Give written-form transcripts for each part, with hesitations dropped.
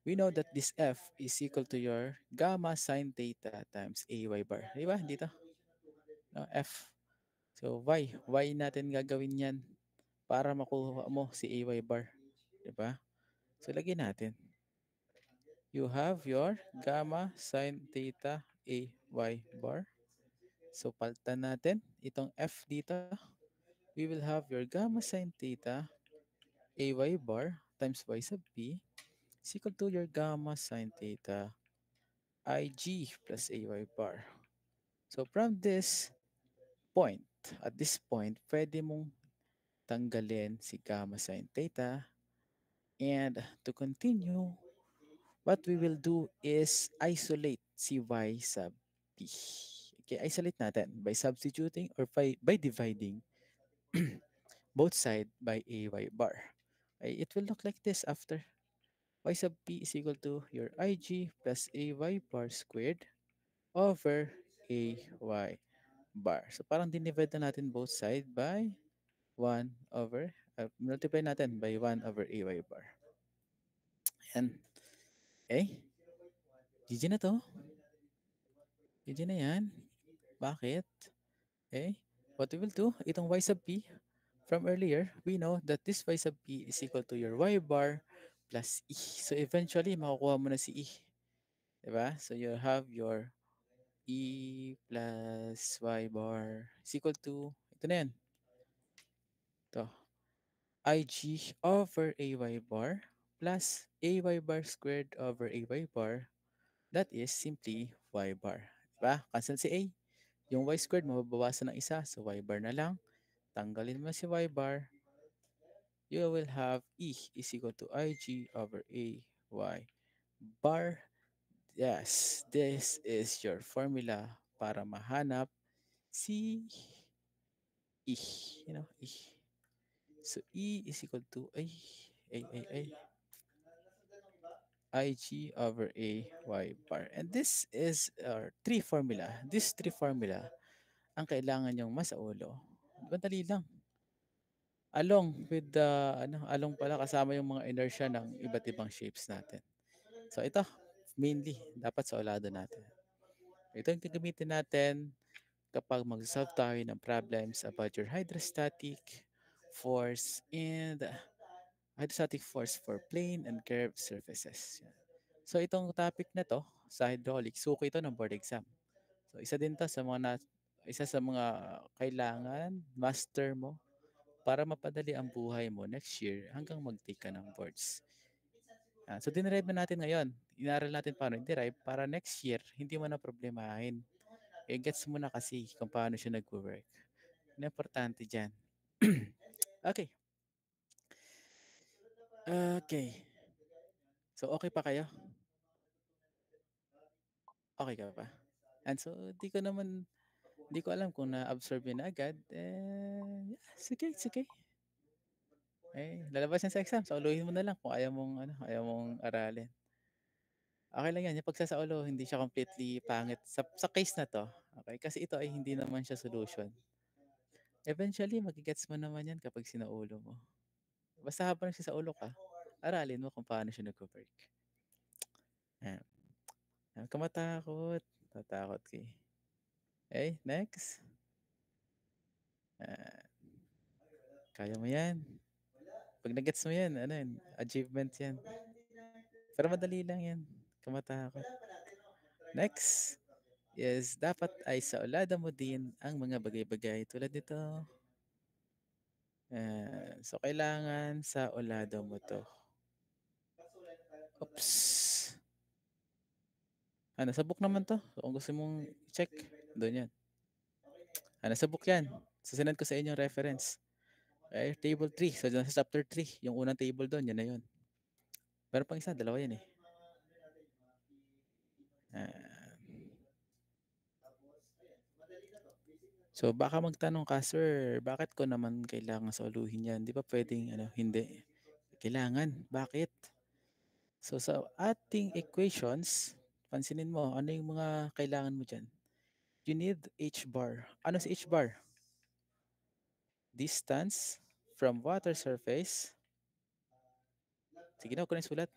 we know that this f is equal to your gamma sine theta times ay bar. Di ba? Dito. No, f. So, y natin gagawin yan para makuha mo si ay bar. Di ba? So, lagyan natin. You have your gamma sine theta ay bar. So, palitan natin itong f dito. We will have your gamma sine theta ay bar times y sub p is equal to your gamma sine theta ig plus ay bar. So, from this point, at this point, pwede mong tanggalin si gamma sine theta. And to continue, what we will do is isolate si y sub p. Okay, isolate natin by substituting or by dividing both side by ay bar. Okay, it will look like this after. Y sub p is equal to your ig plus ay bar squared over ay bar. So parang dinivide na natin both side by 1 over, multiply natin by 1 over ay bar. Yan. Okay? GG na to. GG na yan. Bakit? Okay? What we will do, itong y sub p, from earlier, we know that this y sub p is equal to your y bar plus e. So eventually, makukuha mo na si e. Diba? So you have your e plus y bar is equal to, ito na yan. Ito. Ig over ay bar plus ay bar squared over ay bar. That is simply y bar. Diba? Cancel si a. Yung y squared, mababawasan ng isa. So y bar na lang. Tanggalin mo si y bar. You will have e is equal to ig over ay bar. Yes, this is your formula para mahanap si e. You know, e. So e is equal to ig over ay bar. And this is our three formula. This three formula ang kailangan yung masaulo. Madali lang. Along with the along pala kasama yung mga inertia ng iba't ibang shapes natin. So ito, mainly dapat sa ulado natin. Ito yung gagamitin natin kapag mag-solve tayo ng problems about your hydrostatic force and hydrostatic force for plane and curved surfaces. Yan. So itong topic na to sa hydraulics, suko ito ng board exam. So isa din to sa isa sa mga kailangan master mo para mapadali ang buhay mo next year hanggang mag-take ka ng boards. So dinerive na natin ngayon. Inaral natin paano i-derive para next year hindi mo na problemahin. Gets mo na kasi kung paano siya nag-work. Ano importante dyan? Okay. Okay. So okay pa kayo? Okay ka pa? And so di ko alam kung na-absorb yun na agad. Yeah, sige, sige. Lalabas yan sa exam. Sauluhin mo na lang kung ayaw mong aralin. Okay lang yan. Yung pagsasaulo, hindi siya completely pangit. Sa case na to, okay? Kasi ito ay hindi naman siya solution. Eventually, magigets mo naman yan kapag sinaulo mo. Basta habang nagsisaulo ka, aralin mo kung paano siya nag-work. Ayan. Huwag ka matakot. Tatakot ka eh. Okay, next. Kaya mo yan. Pag nag-gets mo yan, achievement yan. Pero madali lang yan. Kamatakot. Next is dapat ay saulada mo din ang mga bagay-bagay tulad nito. So, kailangan sa ulado mo to. Oops. Nasa book naman to. So, kung gusto mong check, doon yan. Nasa book yan. Susunod ko sa inyo reference. Okay, table 3. So, dyan sa chapter 3, yung unang table doon, yan na yun. Pero pang isa, dalawa yan eh. So baka magtanong ka, sir, bakit ko naman kailangan soluhin yan? Di ba pwedeng hindi? Kailangan. Bakit? So sa ating equations, pansinin mo, ano yung mga kailangan mo dyan? You need h bar. Ano si h bar? Distance from water surface. Sige na, huwag ko na sulat.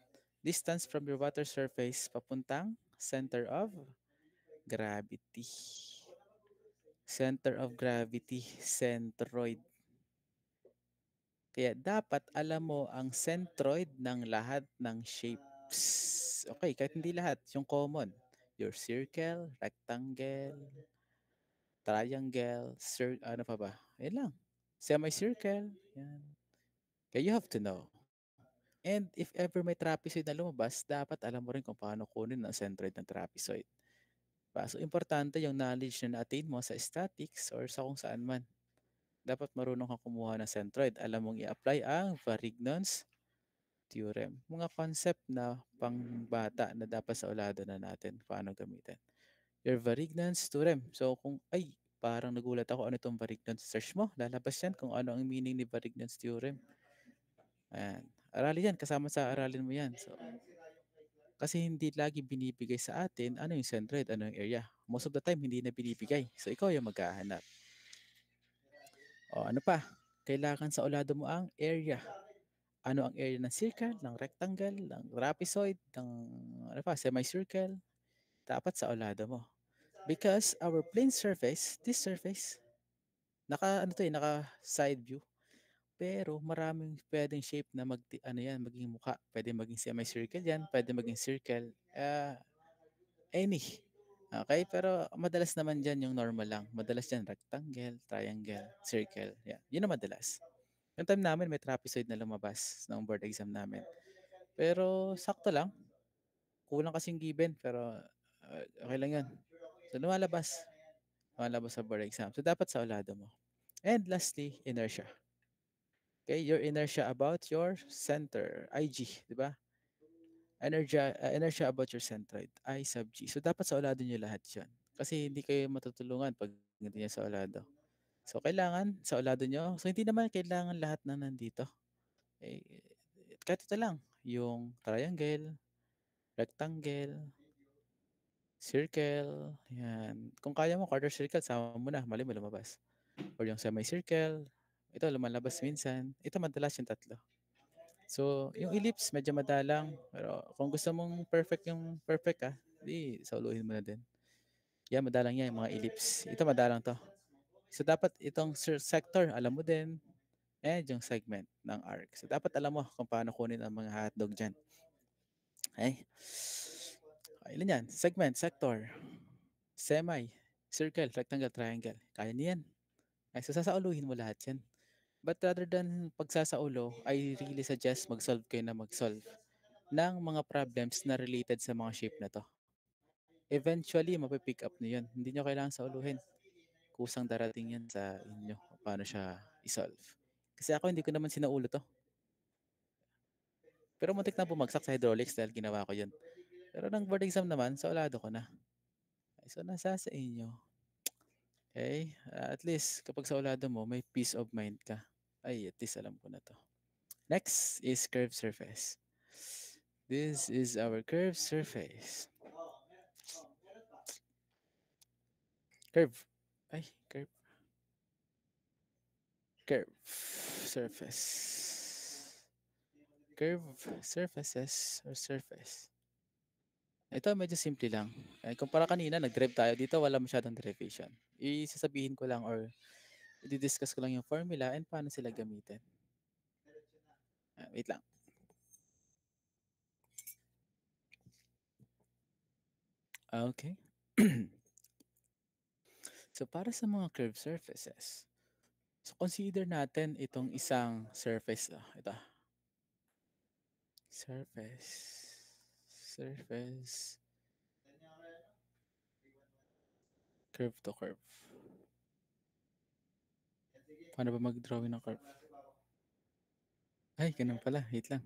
Distance from your water surface papuntang center of gravity. Center of gravity, centroid. Kaya dapat alam mo ang centroid ng lahat ng shapes. Okay, kahit hindi lahat, yung common. Your circle, rectangle, triangle, ano pa ba? Yan lang. Semicircle. Yan. Kaya you have to know. And if ever may trapezoid na lumabas, dapat alam mo rin kung paano kunin ang centroid ng trapezoid. So, importante yung knowledge na na-attain mo sa statics or sa kung saan man. Dapat marunong kang kumuha ng centroid. Alam mong i-apply ang Varignon's theorem. Mga concept na pangbata na dapat sa ulado na natin paano gamitin. Your Varignon's theorem. So kung, ay, parang nagulat ako ano itong Varignon's. Search mo, lalabas yan kung ano ang meaning ni Varignon's theorem. Ayan. Aralin yan, kasama sa aralin mo yan. So, kasi hindi lagi binibigay sa atin ano yung centroid, ano yung area. Most of the time, hindi na binibigay. So, ikaw yung maghahanap. O, ano pa? Kailangan sa ulado mo ang area. Ano ang area ng circle, ng rectangle, ng trapezoid, ng ano pa, semicircle. Dapat sa ulado mo. Because our plane surface, this surface, naka ano to eh, naka side view. Pero maraming pwedeng shape na ano yan, maging mukha. Pwede maging semicircle yan, pwede maging circle. Any. Okay, pero madalas naman dyan yung normal lang. Madalas dyan rectangle, triangle, circle. Yan. Yun ang madalas. Yung time namin may trapezoid na lumabas ng board exam namin. Pero sakto lang. Kulang kasing given pero okay lang yun. So lumalabas. Lumalabas sa board exam. So dapat sa ulado mo. And lastly, inertia. Okay, your inertia about your center, IG, di ba? Inertia about your centroid, I sub G. So dapat sa ulado nyo lahat yan. Kasi hindi kayo matutulungan pag hindi nyo sa ulado. So kailangan sa ulado nyo. So hindi naman kailangan lahat na nandito. Eh, kahit ito lang. Yung triangle, rectangle, circle, yan. Kung kaya mo, quarter circle, sama mo na. Mali mo lumabas. Or yung semicircle, ito lumalabas minsan. Ito madalas yung tatlo. So, yung ellipse, medyo madalang. Pero kung gusto mong perfect di sauluhin mo na din. Yan, madalang yan, yung mga ellipse. Ito madalang to. So, dapat itong sector, alam mo din. And yung segment ng arc. So, dapat alam mo kung paano kunin ang mga hotdog dyan. Okay? Ilan yan? Segment, sector, semi, circle, rectangle, triangle. Kaya niyan. Ay, so sasauluhin mo lahat yan. But rather than pagsasaulo, I really suggest mag-solve kayo na mag-solve ng mga problems na related sa mga shape na to. Eventually, mapipick up nyo yun. Hindi nyo kailangan sauluhin. Kusang darating yan sa inyo kung paano siya isolve. Kasi ako hindi ko naman sinaulo to. Pero muntik na bumagsak sa hydraulics dahil ginawa ko yun. Pero ng board exam naman, saulado ko na. So, nasa sa inyo. Okay? At least, kapag saulado mo, may peace of mind ka. Ay, at least alam ko na to. Next is curved surface. This is our curved surface. Curve. Ay, curve. Curve surface. Curve surfaces or surface. Ito medyo simple lang. Kumpara kanina, nag-drive tayo. Dito wala masyadong derivation. Isasabihin ko lang or i-discuss ko lang yung formula and paano sila gamitin. Wait lang. Okay. So para sa mga curved surfaces, so consider natin itong isang surface. Ito. Surface. Curve to curve. Paano ba mag-drawing ng curve? Ay, ganun pala. Wait lang.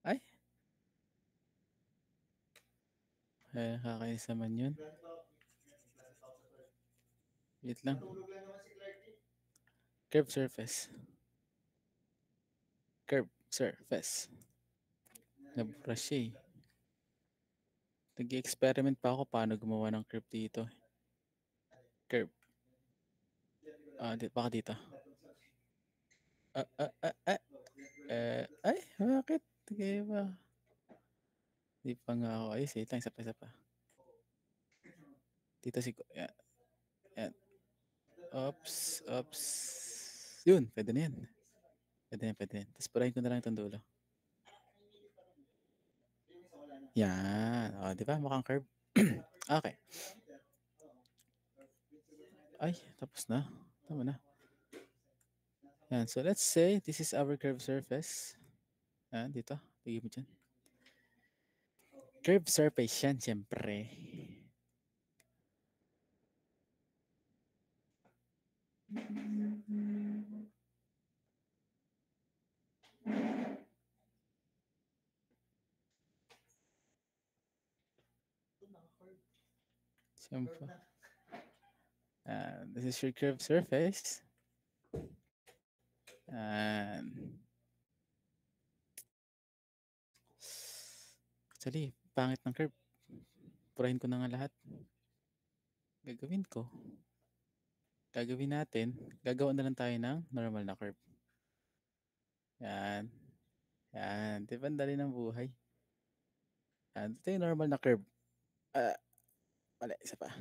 Ay, kakainis naman yun. Wait lang. Curve surface. Curve surface. Nabura siya eh. Nag-experiment pa ako paano gumawa ng curve dito. Curve. Baka dito. Ay, bakit? Sige ba? Di pa nga ako ayos eh. Lang, isa pa. Dito siguro. Yan. Yan. Oops. Oops. Yun. Pwede na yan. Pwede na, pwede na. Tapos purahin ko na lang itong dulo. Yan. O, di ba? Mukhang curve. Okay. Ay, tapos na. Tama na. Yan. So, let's say this is our curved surface. Yan, dito. Tigil mo dyan. Curved surface yan, siyempre. Siyempre. This is your curved surface. And actually, pangit ng curve. Purahin ko na nga lahat. Gagawin ko. Gagawin natin. Gagawa na lang tayo ng normal na curve. Yan. Yan. Di ba ang dali ng buhay? Yan. Ito yung normal na curve. Wala, isa pa.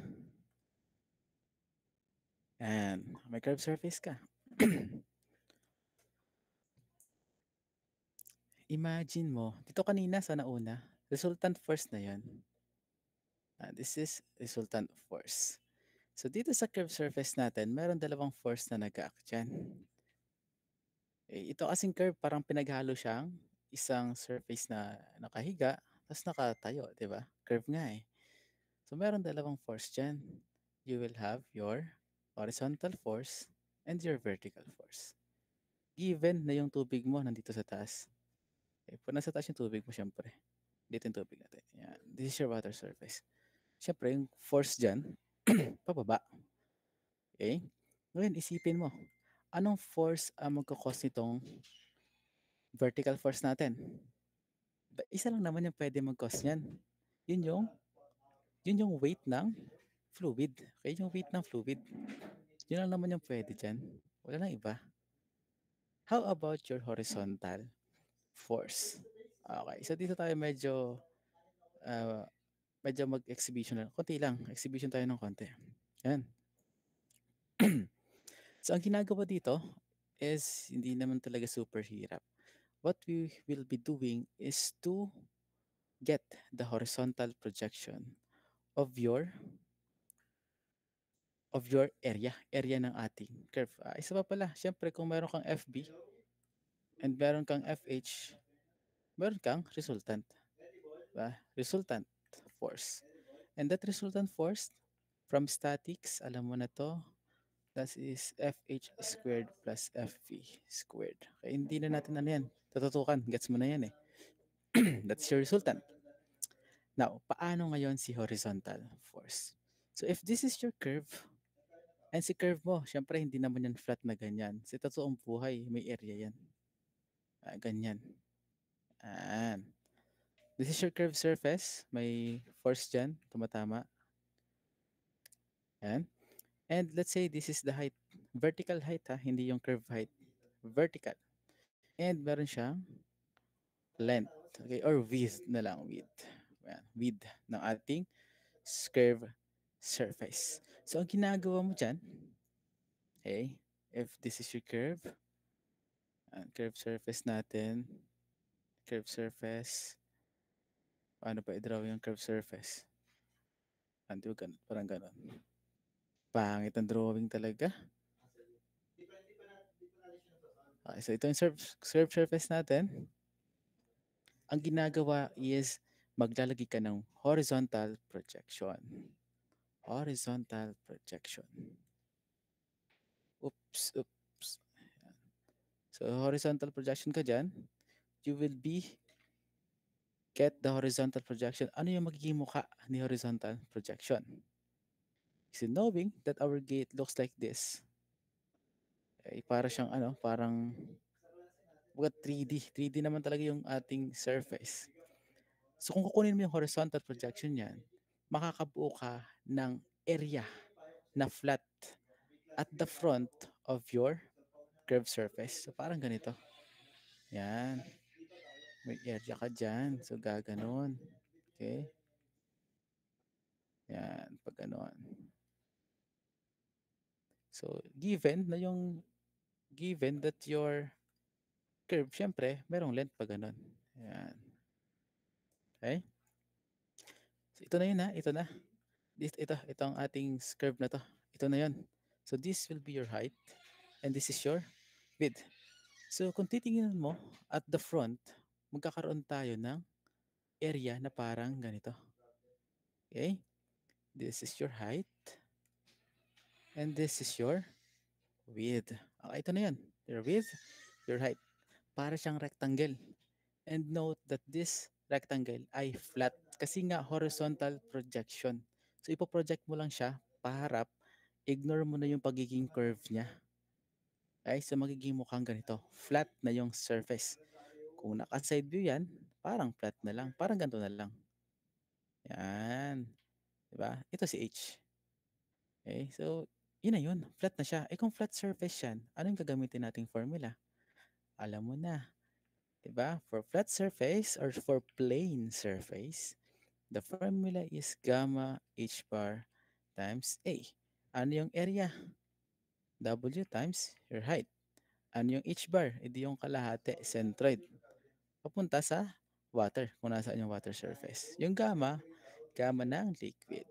Yan. May curved surface ka. Imagine mo, dito kanina sa nauna, resultant force na yan. This is resultant force. So dito sa curved surface natin, meron dalawang force na nag-act dyan. Ito kasing curve, parang pinaghalo siyang isang surface na nakahiga, tapos nakatayo, di ba? Curve nga eh. So meron dalawang force dyan. You will have your horizontal force and your vertical force. Given na yung tubig mo nandito sa taas. Pag nasa taas yung tubig mo, syempre. Dito yung tubig natin. Yan. This is your water surface. Syempre, yung force dyan, pababa. Okay? Ngayon, isipin mo, anong force ang magkakos nitong vertical force natin? Isa lang naman yung pwede mag-cause niyan. Yun yung, yun yung weight ng fluid. Okay, yung weight ng fluid. Yun lang naman yung pwede dyan. Wala nang iba. How about your horizontal force? Okay, so dito tayo medyo mag-exhibition lang. Konti lang. Exhibition tayo ng konti. Yan. So, ang ginagawa dito is hindi naman talaga super hirap. What we will be doing is to get the horizontal projection of your area ng ating curve. Isa pa pala, syempre kung meron kang FB and meron kang FH, meron kang resultant. Diba? Resultant force. And that resultant force from statics, alam mo na to, that is FH squared plus FV squared. Okay, hindi na natin ano yan. Tututukan, gets mo na yan eh. That's your resultant. Now, paano ngayon si horizontal force? So if this is your curve, and si curve mo, syempre hindi naman yan flat na ganyan. Sa totoong buhay, may area yan. Ganyan. Yan. This is your curved surface. May force dyan, tumatama. Yan. And let's say this is the height. Vertical height ha, hindi yung curve height. Vertical. And meron siyang length. Okay, or width na lang, width. Yan, width ng ating curved surface. So, ang ginagawa mo dyan, okay, if this is your curve, curved surface natin, curved surface, paano pa i-draw yung curved surface? Hindi ko ganun, parang ganun. Pangit ang drawing talaga. Okay, so ito yung curved surface natin. Ang ginagawa is maglalagay ka ng horizontal projection. Horizontal projection. Oops, oops. So horizontal projection ka dyan, you will get the horizontal projection. Ano yung magiging mukha ni horizontal projection? Kasi knowing that our gate looks like this, para siyang parang 3D. 3D naman talaga yung ating surface. So kung kukunin mo yung horizontal projection niyan, makakabuo ka ng area na flat at the front of your curved surface. So parang ganito. Yan. May area ka dyan. So gaganon. Okay? Yan, pag gano'n. So, given that your curve, syempre, merong length pag gano'n. Yan. Okay? So, ito na yun ha, ito na. Ito ang ating curve na to. Ito na yun. So, this will be your height and this is your width. So, kung titingnan mo at the front, magkakaroon tayo ng area na parang ganito. Okay? This is your height and this is your width. Okay, ito na yan. Your width, your height. Para siyang rectangle. And note that this rectangle ay flat kasi nga horizontal projection. So, ipoproject mo lang siya paharap, ignore mo na yung pagiging curve niya. Okay, so magiging mukhang ganito. Flat na yung surface. Kung naka-side view yan, parang flat na lang. Parang ganito na lang. Yan. Diba? Ito si H. Okay, so yun na yun. Flat na siya. Eh kung flat surface yan, ano yung gagamitin nating formula? Alam mo na. Diba? For flat surface or for plane surface, the formula is gamma h bar times A. Ano yung area? W times your height. Ano yung h bar? Hindi yung kalahati, centroid. Papunta sa water, kung nasaan yung water surface. Yung gamma, gamma ng liquid.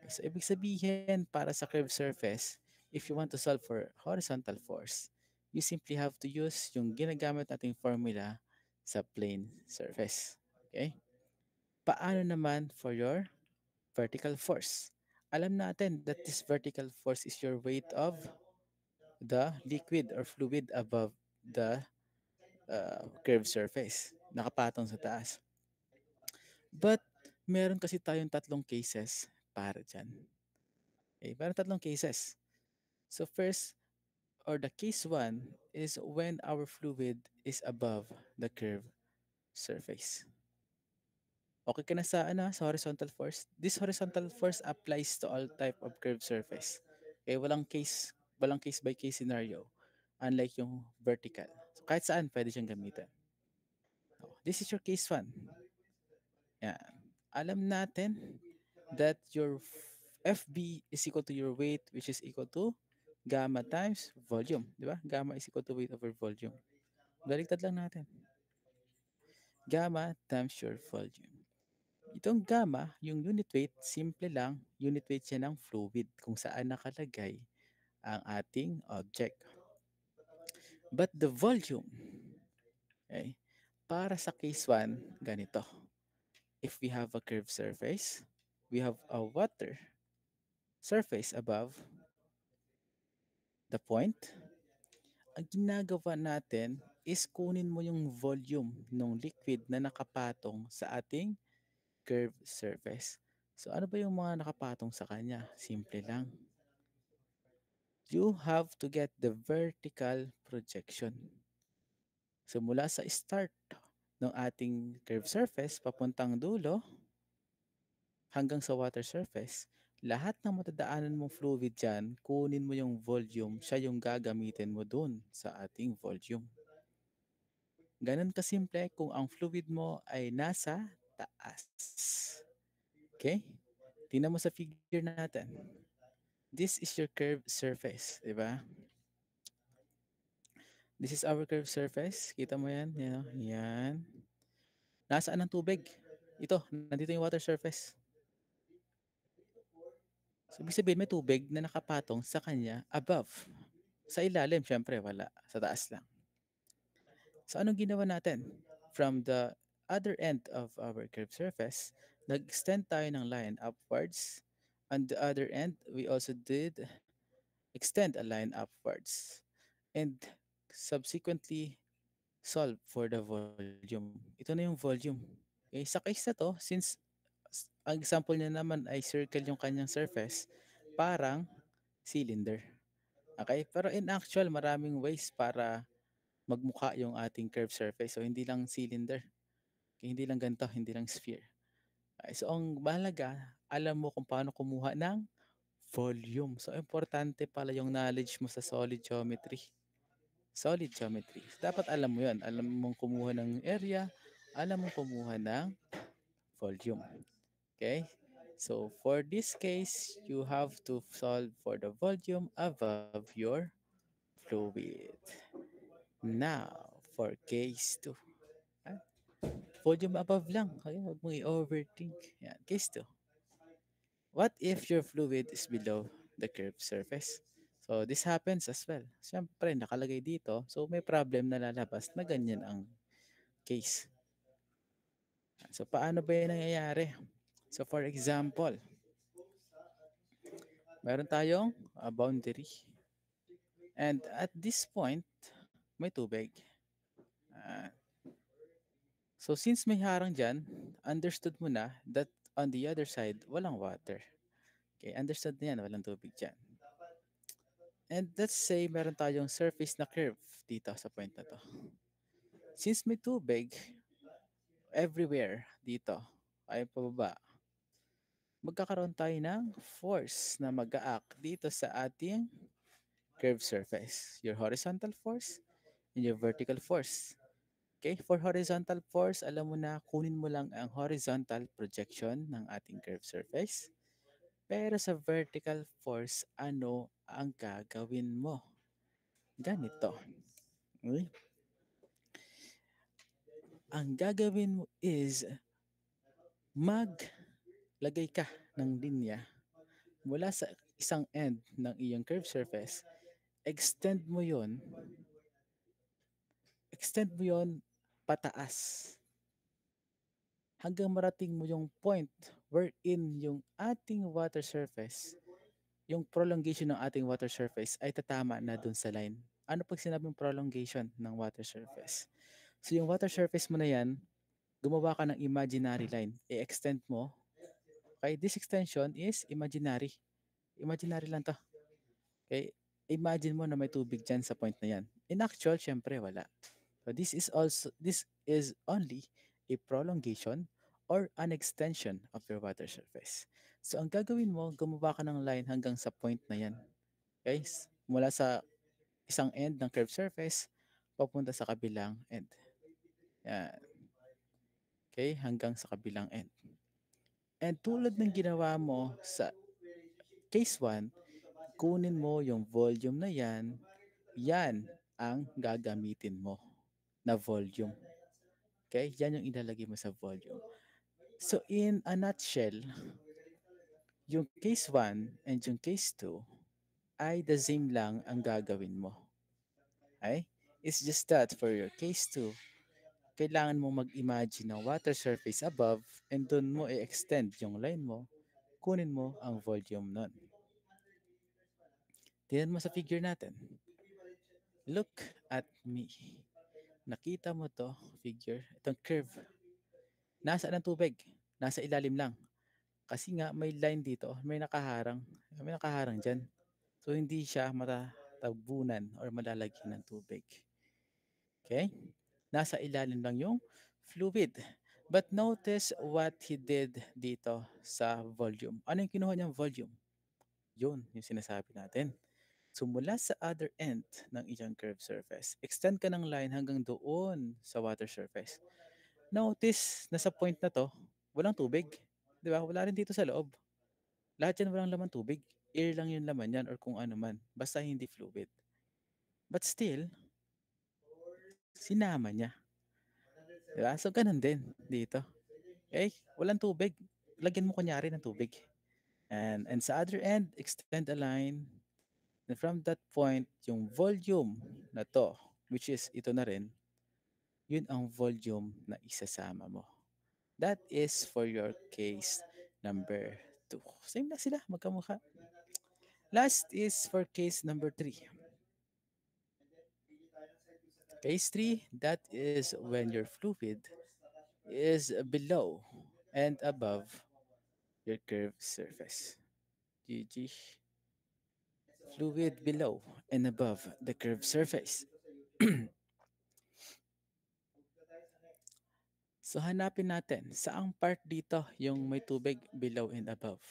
So, ibig sabihin, para sa curved surface, if you want to solve for horizontal force, you simply have to use yung ginagamit nating formula sa plane surface. Okay? Paano naman for your vertical force? Alam natin that this vertical force is your weight of the liquid or fluid above the curved surface. Nakapatong sa taas. But, meron kasi tayong tatlong cases para dyan. Okay, meron tatlong cases. So first, or the case one, is when our fluid is above the curved surface. Okay ka na sa, ano, sa horizontal force? This horizontal force applies to all type of curved surface. Okay, walang case by case scenario. Unlike yung vertical. So kahit saan pwede siyang gamitin. This is your case one. Yan. Alam natin that your FB is equal to your weight, which is equal to gamma times volume. Di ba? Gamma is equal to weight over volume. Baliktad lang natin. Gamma times your volume. Itong gamma, yung unit weight, simple lang, unit weight siya ng fluid kung saan nakalagay ang ating object. But the volume, okay, para sa case 1, ganito. If we have a curved surface, we have a water surface above the point. Ang ginagawa natin is kunin mo yung volume ng liquid na nakapatong sa ating curved surface. So ano ba yung mga nakapatong sa kanya? Simple lang. You have to get the vertical projection. So mula sa start ng ating curved surface papuntang dulo hanggang sa water surface, lahat ng matadaanan mong fluid dyan, kunin mo yung volume, siya yung gagamitin mo dun sa ating volume. Ganun kasimple kung ang fluid mo ay nasa taas. Okay? Tingnan mo sa figure natin. This is your curved surface, di ba? This is our curved surface. Kita mo yan? Yan, oh. Yan. Nasaan ang tubig? Ito, nandito yung water surface. So, ibig sabihin may tubig na nakapatong sa kanya above. Sa ilalim, syempre, wala. Sa taas lang. So, anong ginawa natin? From the other end of our curved surface, nag-extend tayo ng line upwards. On the other end, we also did extend a line upwards. And subsequently, solve for the volume. Ito na yung volume. Okay, sa case na to, since ang example niya naman ay circle yung kanyang surface, parang cylinder. Okay? Pero in actual, maraming ways para magmukha yung ating curved surface. So, hindi lang cylinder. Okay, hindi lang ganito, hindi lang sphere. Okay, so, ang mahalaga, alam mo kung paano kumuha ng volume. So, importante pala yung knowledge mo sa solid geometry. Solid geometry. So, dapat alam mo yun. Alam mong kumuha ng area, alam mong kumuha ng volume. Okay? So for this case, you have to solve for the volume above your fluid. Now, for case 2. ah, Volume above lang. Kaya huwag mong i-overthink. Yan, case 2. What if your fluid is below the curved surface? So this happens as well. Siyempre, nakalagay dito. So may problem na lalabas na ganyan ang case. So paano ba yan nangyayari? So for example, meron tayong boundary. And at this point, may tubig. Ah, so since may harang dyan, understood mo na that on the other side, walang water. Okay, understood na yan, walang tubig dyan. And let's say meron tayong surface na curve dito sa point na to. Since may tubig everywhere dito, ay pababa, magkakaroon tayo ng force na mag-act dito sa ating curved surface. Your horizontal force and your vertical force. Okay, for horizontal force, alam mo na kunin mo lang ang horizontal projection ng ating curved surface. Pero sa vertical force, ano ang gagawin mo? Ganito. Okay? Ang gagawin mo is maglagay ka ng linya mula sa isang end ng iyong curved surface, extend mo yon, extend mo yon pataas hanggang marating mo yung point wherein yung ating water surface, yung prolongation ng ating water surface ay tatama na dun sa line. Ano pag sinabing prolongation ng water surface? So yung water surface mo na yan, gumawa ka ng imaginary line. I-extend mo. Okay, this extension is imaginary. Imaginary lang to. Okay, imagine mo na may tubig dyan sa point na yan. In actual, syempre wala. So this is only a prolongation or an extension of your water surface. So ang gagawin mo, gumawa ka ng line hanggang sa point na yan. Okay? Mula sa isang end ng curved surface papunta sa kabilang end. Yan. Okay? Hanggang sa kabilang end. And tulad ng ginawa mo sa case 1, kunin mo yung volume na yan, yan ang gagamitin mo na volume. Okay? Yan yung ilalagay mo sa volume. So in a nutshell, yung case 1 and yung case 2 ay the same lang ang gagawin mo. Okay? It's just that for your case 2, kailangan mo mag-imagine ng water surface above and doon mo i-extend yung line mo, kunin mo ang volume nun. Tingnan mo sa figure natin. Look at me. Nakita mo to figure, itong curve. Nasaan ang tubig? Nasa ilalim lang. Kasi nga may line dito, may nakaharang. May nakaharang dyan. So hindi siya matatabunan or malalagyan ng tubig. Okay? Nasa ilalim lang yung fluid. But notice what he did dito sa volume. Ano yung kinuha niyang volume? Yun, yung sinasabi natin. So mula sa other end ng iyong curved surface, extend ka ng line hanggang doon sa water surface. Notice na sa point na to, walang tubig. Di ba? Wala rin dito sa loob. Lahat yan walang laman tubig. Air lang yung laman yan or kung ano man. Basta hindi fluid. But still, sinama niya. Diba? So, ganun din dito. Okay? Walang tubig. Lagyan mo kunyari ng tubig. And sa other end, extend a line. And from that point, yung volume na to, which is ito na rin, yun ang volume na isasama mo. That is for your case number 2. Same na sila, magkamukha. Last is for case number 3. Case 3, that is when your fluid is below and above your curved surface. GG. Fluid below and above the curved surface. So hanapin natin, saang part dito yung may tubig below and above?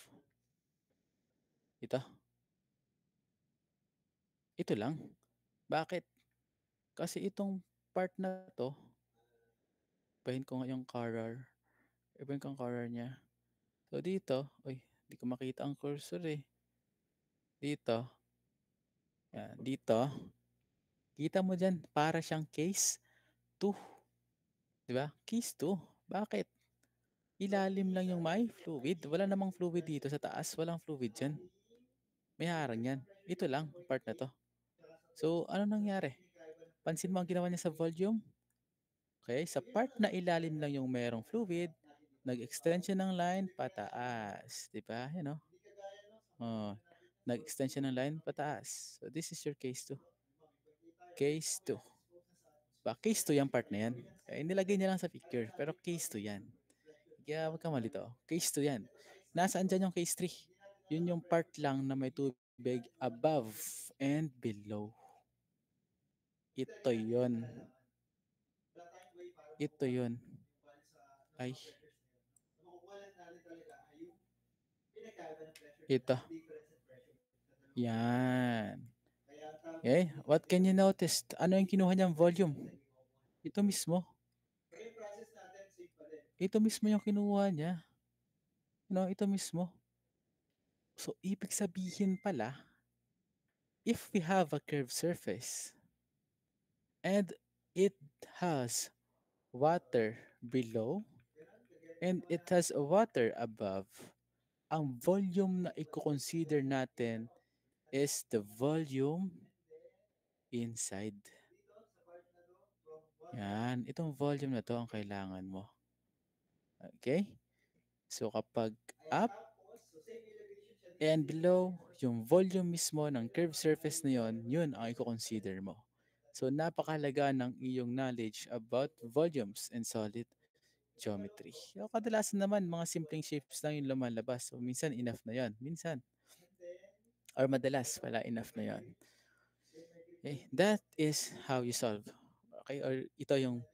Ito. Ito lang. Bakit? Kasi itong part na to, bahin ko nga yung color. Iba yung color niya. So dito, uy, hindi ko makita ang cursor eh. Dito, yan, dito, kita mo dyan, para siyang case 2. Di ba? Case 2. Bakit? Ilalim lang yung may fluid. Wala namang fluid dito sa taas. Walang fluid dyan. May harang yan. Ito lang, part na to. So, ano nangyari? Pansin mo ang ginawa niya sa volume? Okay, sa part na ilalim lang yung merong fluid, nag-extend siya ng line pataas. Di ba? Yan o. Oh, nag-extend siya ng line pataas. So, this is your case 2. Case 2. Ba, case 2 yung part na yan. Eh, nilagay niya lang sa picture, pero case 2 yan. Kaya wag kang malito. Case 2 yan. Nasaan dyan yung case 3? Yun yung part lang na may tubig above and below. Ito yun. Ito yun. Ay. Ito. Yan. Okay. What can you notice? Ano yung kinuha niyang volume? Ito mismo. Ito mismo yung kinuha niya. No, ito mismo. So, ibig sabihin pala, if we have a curved surface and it has water below and it has water above, ang volume na i-consider natin is the volume inside. Yan, itong volume na to ang kailangan mo. Okay? So kapag up and below, yung volume mismo ng curved surface na yon, yun ang i-consider mo. So napakalaga ng iyong knowledge about volumes and solid geometry. So, kadalasan naman, mga simpleng shapes lang yung lumalabas. So minsan enough na yon. Minsan. Or madalas, wala enough na yon. Okay? That is how you solve. Okay? Or ito yung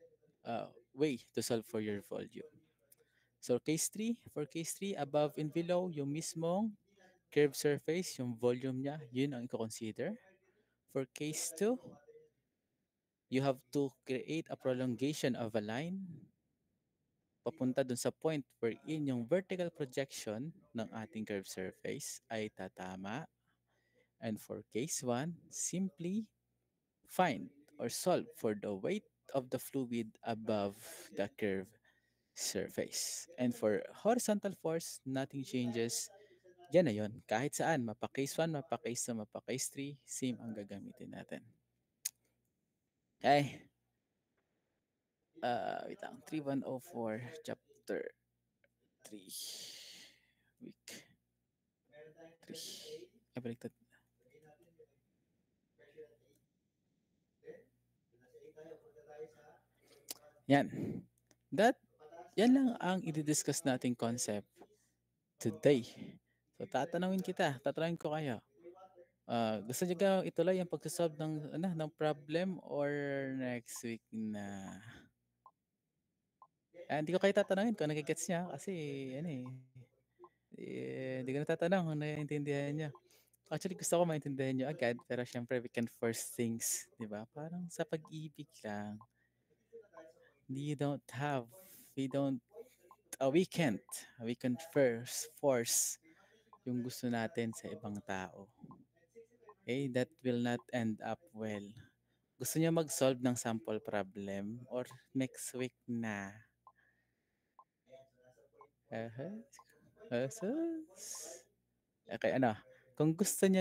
way to solve for your volume. So case 3, for case 3, above and below, yung mismong curved surface, yung volume niya, yun ang i-consider. For case 2, you have to create a prolongation of a line papunta dun sa point wherein yung vertical projection ng ating curved surface ay tatama. And for case 1, simply find or solve for the weight of the fluid above the curved surface. And for horizontal force, nothing changes. Yan na yun. Kahit saan, mapa-case 1, mapa-case 2, mapa-case 3, same ang gagamitin natin. Okay. Wait lang. 3104, chapter 3. Week 3. Ay, baliktad. Yan. Yan lang ang i-discuss nating concept today. So, tatanungin ko kayo. Gusto niyo ka ituloy ang pagsasolve ng problem or next week na? Hindi ko kayo tatanungin kung nagigets niya kasi ano hindi ko natatanong kung naiintindihan niyo. Actually, gusto ko maintindihan niyo agad pero syempre we can force things, 'di ba? Parang sa pag-ibig lang. You don't have, we don't, we can't, we can first force yung gusto natin sa ibang tao. Okay, that will not end up well. Gusto niyo mag-solve ng sample problem or next week na? Aha. Asus. Okay, ano? Kung gusto niyo